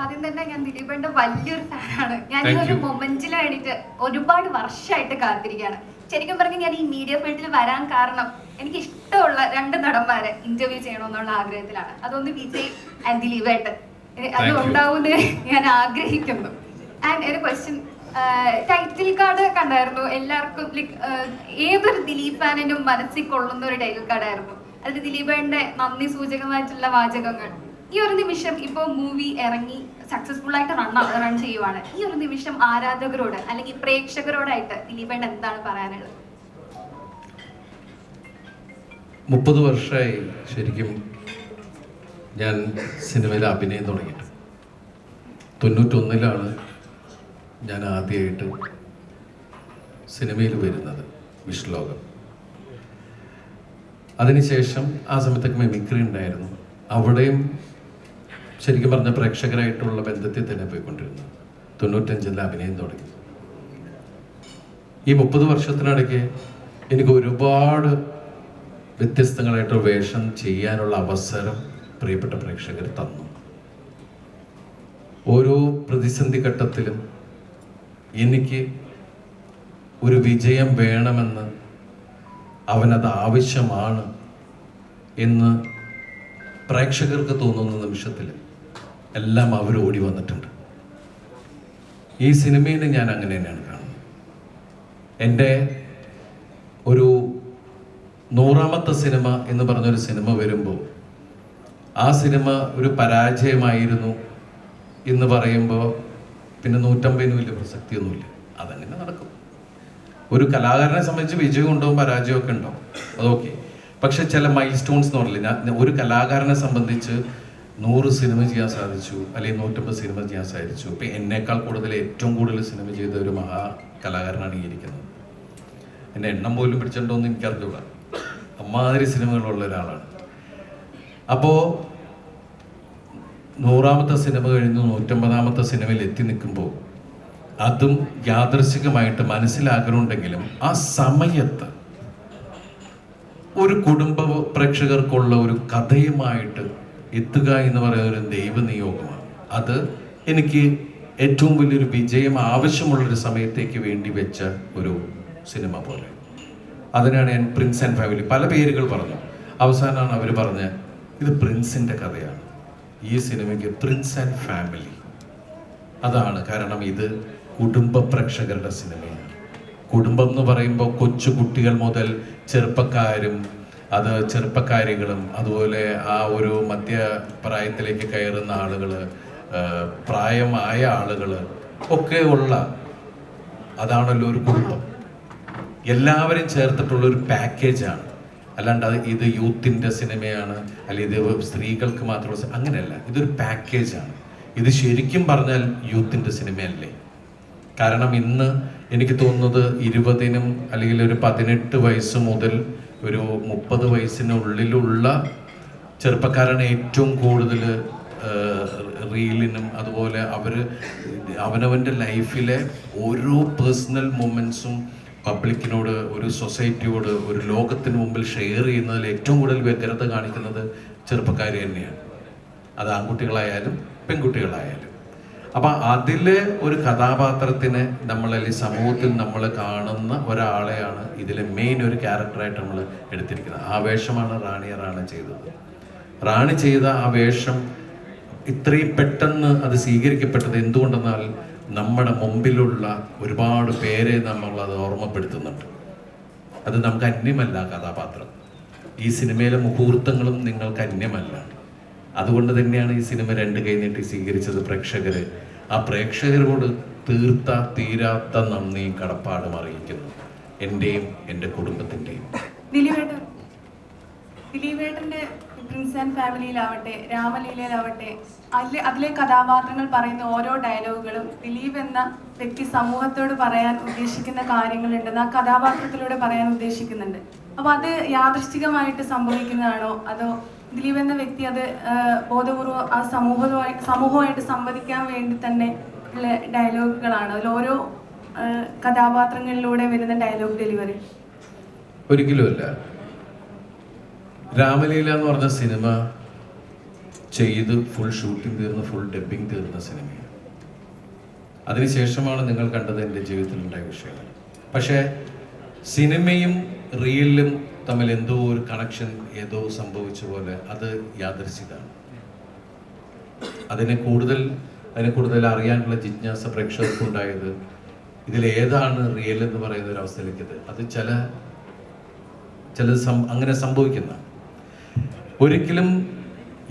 ആദ്യം തന്നെ ഞാൻ ദിലീപേട്ടന്റെ വലിയൊരു ഫാനാണ്. ഞാൻ ഈ ഒരു മൊമെന്റിന് വേണ്ടിയിട്ട് ഒരുപാട് വർഷമായിട്ട് കാത്തിരിക്കുകയാണ്. ശരിക്കും പറഞ്ഞാൽ ഞാൻ ഈ മീഡിയ ഫീൽഡിൽ വരാൻ കാരണം എനിക്ക് ഇഷ്ടമുള്ള 2 നടന്മാരെ ഇന്റർവ്യൂ ചെയ്യണമെന്നുള്ള ആഗ്രഹത്തിലാണ്. അതൊന്ന് വിജയ് ആൻഡ് ദിലീപേട്ടൻ. അത് ഉണ്ടാവുമെന്ന് ഞാൻ ആഗ്രഹിക്കുന്നു. ആൻഡ് ഒരു ക്വസ്റ്റ്യൻ, ടൈറ്റിൽ കാർഡ് കണ്ടായിരുന്നു. എല്ലാവർക്കും ഏതൊരു ദിലീപ് ഫാനിനും മനസ്സിൽ കൊള്ളുന്ന ഒരു ടൈറ്റിൽ കാർഡായിരുന്നു. അതിൽ ദിലീപേട്ടന്റെ നന്ദി സൂചകമായിട്ടുള്ള വാചകങ്ങൾ. ഈ ഒരു നിമിഷം ഇപ്പോൾ മൂവി ഇറങ്ങി സക്സസ്ഫുൾ ആയിട്ട് റൺ ചെയ്യുവാണ്. ഈ ഒരു നിമിഷം ആരാധകരോട് അല്ലെങ്കിൽ പ്രേക്ഷകരോടായിട്ട് ദിലീപേട്ടൻ എന്താണ് പറയാനുള്ളത്? 30 വർഷമായി ശരിക്കും ഞാൻ സിനിമയിൽ അഭിനയം തുടങ്ങിയിട്ട്. 91-ലാണ് ഞാൻ ആദ്യമായിട്ട് സിനിമയിൽ വരുന്നത്, വിഷ്ലോകം. അതിനുശേഷം ആ സമയത്തൊക്കെ മിമിക്രി ഉണ്ടായിരുന്നു. അവിടെയും ശരിക്കും പറഞ്ഞ പ്രേക്ഷകരായിട്ടുള്ള ബന്ധത്തിൽ തന്നെ പോയിക്കൊണ്ടിരുന്നു. 95-ൽ അഭിനയം തുടങ്ങി. ഈ 30 വർഷത്തിനിടയ്ക്ക് എനിക്ക് ഒരുപാട് വ്യത്യസ്തങ്ങളായിട്ട് വേഷം ചെയ്യാനുള്ള അവസരം പ്രിയപ്പെട്ട പ്രേക്ഷകർ തന്നു. ഓരോ പ്രതിസന്ധി ഘട്ടത്തിലും എനിക്ക് ഒരു വിജയം വേണമെന്ന്, അവനത് ആവശ്യമാണ് എന്ന് പ്രേക്ഷകർക്ക് തോന്നുന്ന നിമിഷത്തിൽ എല്ലാം അവർ ഓടി വന്നിട്ടുണ്ട്. ഈ സിനിമയിൽ ഞാൻ അങ്ങനെ തന്നെയാണ് കാണുന്നത്. എൻ്റെ ഒരു 100ാമത്തെ സിനിമ എന്ന് പറഞ്ഞൊരു സിനിമ വരുമ്പോൾ ആ സിനിമ ഒരു പരാജയമായിരുന്നു എന്ന് പറയുമ്പോൾ പിന്നെ 150 വലിയ പ്രസക്തിയൊന്നുമില്ല. അതങ്ങനെ നടക്കും. ഒരു കലാകാരനെ സംബന്ധിച്ച് വിജയം ഉണ്ടാവും, പരാജയമൊക്കെ ഉണ്ടാവും, അതൊക്കെ. പക്ഷെ ചില മൈൽ സ്റ്റോൺസ് എന്ന് പറഞ്ഞില്ല, ഒരു കലാകാരനെ സംബന്ധിച്ച് 100 സിനിമ ചെയ്യാൻ സാധിച്ചു, അല്ലെങ്കിൽ 150 സിനിമ ചെയ്യാൻ സാധിച്ചു. ഇപ്പം എന്നേക്കാൾ ഏറ്റവും കൂടുതൽ സിനിമ ചെയ്ത ഒരു മഹാ കലാകാരനാണ് ഈ ഇരിക്കുന്നത്. എൻ്റെ എണ്ണം പോലും പിടിച്ചിട്ടുണ്ടോയെന്ന് എനിക്കറിഞ്ഞൂടാ. അമ്മാതിരി സിനിമകളുള്ള ഒരാളാണ്. അപ്പോൾ 100ാമത്തെ സിനിമ കഴിഞ്ഞ് 150ാമത്തെ സിനിമയിൽ എത്തി നിൽക്കുമ്പോൾ അതും യാദൃശികമായിട്ട് മനസ്സിലാഗ്രഹമുണ്ടെങ്കിലും ആ സമയത്ത് ഒരു കുടുംബ പ്രേക്ഷകർക്കുള്ള ഒരു കഥയുമായിട്ട് എത്തുക എന്ന് പറയുന്ന ഒരു ദൈവനിയോഗമാണ്. അത് എനിക്ക് ഏറ്റവും വലിയൊരു വിജയം ആവശ്യമുള്ളൊരു സമയത്തേക്ക് വേണ്ടി വെച്ച ഒരു സിനിമ പോലെ. അതിനാണ് ഞാൻ പ്രിൻസ് ആൻഡ് ഫാമിലി, പല പേരുകൾ പറഞ്ഞു. അവസാനമാണ് അവർ പറഞ്ഞ ഇത് പ്രിൻസിൻ്റെ കഥയാണ്. ഈ സിനിമയ്ക്ക് പ്രിൻസ് ആൻഡ് ഫാമിലി അതാണ് കാരണം. ഇത് കുടുംബ പ്രേക്ഷകരുടെ സിനിമയാണ്. കുടുംബം എന്ന് പറയുമ്പോൾ കൊച്ചു കുട്ടികൾ മുതൽ ചെറുപ്പക്കാരും ചെറുപ്പക്കാരികളും അതുപോലെ ആ ഒരു മധ്യപ്രായത്തിലേക്ക് കയറുന്ന ആളുകൾ, പ്രായമായ ആളുകൾ ഒക്കെ ഉള്ള അതാണല്ലോ ഒരു കുടുംബം. എല്ലാവരും ചേർത്തിട്ടുള്ളൊരു പാക്കേജാണ്. അല്ലാണ്ട് ഇത് യൂത്തിൻ്റെ സിനിമയാണ്, അല്ലെങ്കിൽ ഇത് സ്ത്രീകൾക്ക് മാത്രമുള്ള അങ്ങനെയല്ല. ഇതൊരു പാക്കേജാണ്. ഇത് ശരിക്കും പറഞ്ഞാൽ യൂത്തിൻ്റെ സിനിമയല്ലേ. കാരണം ഇന്ന് എനിക്ക് തോന്നുന്നത് 20-നും അല്ലെങ്കിൽ ഒരു 18 വയസ്സ് മുതൽ ഒരു 30 വയസ്സിനുള്ളിലുള്ള ചെറുപ്പക്കാരാണ് ഏറ്റവും കൂടുതൽ റീലിനും അതുപോലെ അവനവൻ്റെ ലൈഫിലെ ഓരോ പേഴ്സണൽ മൊമെൻറ്റ്സും പബ്ലിക്കിനോട്, ഒരു സൊസൈറ്റിയോട്, ഒരു ലോകത്തിന് മുമ്പിൽ ഷെയർ ചെയ്യുന്നതിൽ ഏറ്റവും കൂടുതൽ വ്യഗ്രത കാണിക്കുന്നത് ചെറുപ്പക്കാർ തന്നെയാണ്. അത് ആൺകുട്ടികളായാലും പെൺകുട്ടികളായാലും. അപ്പം അതിൽ ഒരു കഥാപാത്രത്തിനെ അല്ലെങ്കിൽ സമൂഹത്തിൽ നമ്മൾ കാണുന്ന ഒരാളെയാണ് ഇതിലെ മെയിൻ ഒരു ക്യാരക്ടറായിട്ട് നമ്മൾ എടുത്തിരിക്കുന്നത്. ആ വേഷമാണ് റാണി ചെയ്തത്. റാണി ചെയ്ത ആ വേഷം ഇത്രയും പെട്ടെന്ന് അത് സ്വീകരിക്കപ്പെട്ടത് എന്തുകൊണ്ടെന്നാൽ നമ്മുടെ മുമ്പിലുള്ള ഒരുപാട് പേരെ നമ്മളത് ഓർമ്മപ്പെടുത്തുന്നുണ്ട്. അത് നമുക്ക് അന്യമല്ല കഥാപാത്രം. ഈ സിനിമയിലെ മുഹൂർത്തങ്ങളും നിങ്ങൾക്ക് അന്യമല്ല. അതുകൊണ്ട് തന്നെയാണ് ഈ സിനിമ 2 കൈ നീട്ടി സ്വീകരിച്ചത് പ്രേക്ഷകർ. ആ പ്രേക്ഷകരോട് തീരാത്ത നന്ദിയും കടപ്പാടും അറിയിക്കുന്നു, എൻ്റെയും എൻ്റെ കുടുംബത്തിൻ്റെയും. ദിലീപേട്ടൻ്റെ പ്രിൻസ് ആൻഡ് ഫാമിലിയിലാവട്ടെ, രാമലീലയിലാവട്ടെ, അതിലെ കഥാപാത്രങ്ങൾ പറയുന്ന ഓരോ ഡയലോഗുകളും ദിലീപ് എന്ന വ്യക്തി സമൂഹത്തോട് പറയാൻ ഉദ്ദേശിക്കുന്ന കാര്യങ്ങളുണ്ടെന്ന് ആ കഥാപാത്രത്തിലൂടെ പറയാൻ ഉദ്ദേശിക്കുന്നുണ്ട്. അപ്പോൾ അത് യാദൃശ്ചികമായിട്ട് സംഭവിക്കുന്നതാണോ, അതോ ദിലീപ് എന്ന വ്യക്തി അത് ബോധപൂർവ്വം ആ സമൂഹമായിട്ട് സംവദിക്കാൻ വേണ്ടി തന്നെ ഉള്ള ഡയലോഗുകളാണ്? അതിൽ ഓരോ കഥാപാത്രങ്ങളിലൂടെ വരുന്ന ഡയലോഗ് ഡെലിവറി ഒരിക്കലുമല്ല. രാമലീല എന്ന് പറഞ്ഞ സിനിമ ചെയ്ത് ഫുൾ ഷൂട്ടിംഗ് തീർന്ന് ഫുൾ ഡബ്ബിങ് തീർന്ന സിനിമയാണ്. അതിനുശേഷമാണ് നിങ്ങൾ കണ്ടത് എൻ്റെ ജീവിതത്തിലുണ്ടായ വിഷയങ്ങൾ. പക്ഷേ സിനിമയും റിയലും തമ്മിൽ എന്തോ ഒരു കണക്ഷൻ ഏതോ സംഭവിച്ച പോലെ അത് യാദൃശ്ചികമാണ്. അതിനെ കൂടുതൽ അറിയാനുള്ള ജിജ്ഞാസ പ്രേക്ഷകർക്കുണ്ടായത് ഇതിലേതാണ് റിയൽ എന്ന് പറയുന്ന ഒരു അവസ്ഥയിലേക്ക് അത് അങ്ങനെ സംഭവിക്കുന്ന. ഒരിക്കലും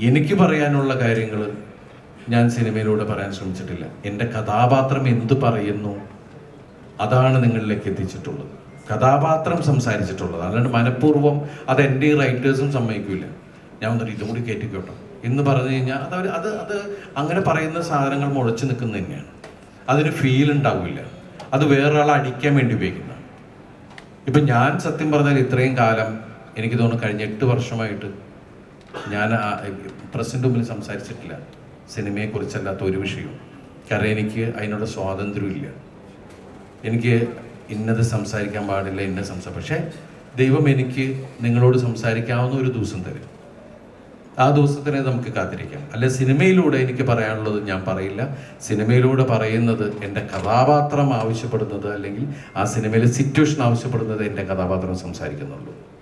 എനിക്ക് പറയാനുള്ള കാര്യങ്ങൾ ഞാൻ സിനിമയിലൂടെ പറയാൻ ശ്രമിച്ചിട്ടില്ല. എൻ്റെ കഥാപാത്രം എന്ത് പറയുന്നു അതാണ് നിങ്ങളിലേക്ക് എത്തിച്ചിട്ടുള്ളത്. കഥാപാത്രം സംസാരിച്ചിട്ടുള്ളത്, അല്ലാണ്ട് മനഃപൂർവ്വം അത് എൻ്റെ റൈറ്റേഴ്സും സമ്മതിക്കില്ല. ഞാൻ വന്നിട്ട് ഇതും കൂടി കയറ്റിക്കോട്ടെ എന്ന് പറഞ്ഞു കഴിഞ്ഞാൽ അത് അങ്ങനെ പറയുന്ന സാധനങ്ങൾ മുളച്ചു നിൽക്കുന്നത് തന്നെയാണ്. അതിന് ഫീൽ ഉണ്ടാവില്ല. അത് വേറൊരാളെ അടിക്കാൻ വേണ്ടി ഉപയോഗിക്കുന്നതാണ്. ഇപ്പം ഞാൻ സത്യം പറഞ്ഞാൽ ഇത്രയും കാലം എനിക്ക് തോന്നുന്നു കഴിഞ്ഞ 8 വർഷമായിട്ട് ഞാൻ പ്രസിൻ്റെ മുമ്പിൽ സംസാരിച്ചിട്ടില്ല സിനിമയെക്കുറിച്ചല്ലാത്ത ഒരു വിഷയവും. കാരണം എനിക്ക് അതിനുള്ള സ്വാതന്ത്ര്യമില്ല. എനിക്ക് ഇന്നത് സംസാരിക്കാൻ പാടില്ല, പക്ഷേ ദൈവം എനിക്ക് നിങ്ങളോട് സംസാരിക്കാവുന്ന ഒരു ദിവസം തരും. ആ ദിവസത്തിനെ നമുക്ക് കാത്തിരിക്കാം. അല്ലെ സിനിമയിലൂടെ എനിക്ക് പറയാനുള്ളത് ഞാൻ പറയില്ല. സിനിമയിലൂടെ പറയുന്നത് എൻ്റെ കഥാപാത്രം ആവശ്യപ്പെടുന്നത്, അല്ലെങ്കിൽ ആ സിനിമയിലെ സിറ്റുവേഷൻ ആവശ്യപ്പെടുന്നത് എൻ്റെ കഥാപാത്രം സംസാരിക്കുന്നുള്ളൂ.